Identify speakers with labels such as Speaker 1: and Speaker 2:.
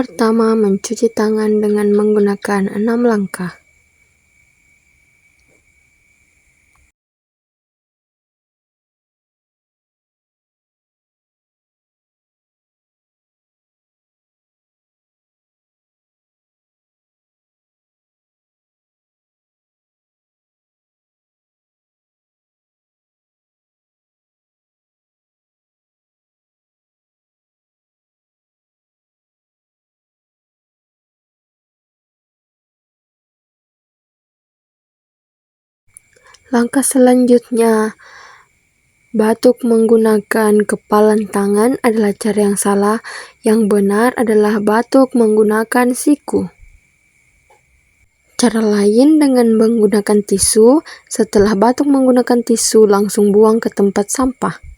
Speaker 1: pertama, mencuci tangan dengan menggunakan 6 langkah. Langkah selanjutnya, batuk menggunakan kepalan tangan adalah cara yang salah. Yang benar adalah batuk menggunakan siku. Cara lain dengan menggunakan tisu. Setelah batuk menggunakan tisu, langsung buang ke tempat sampah.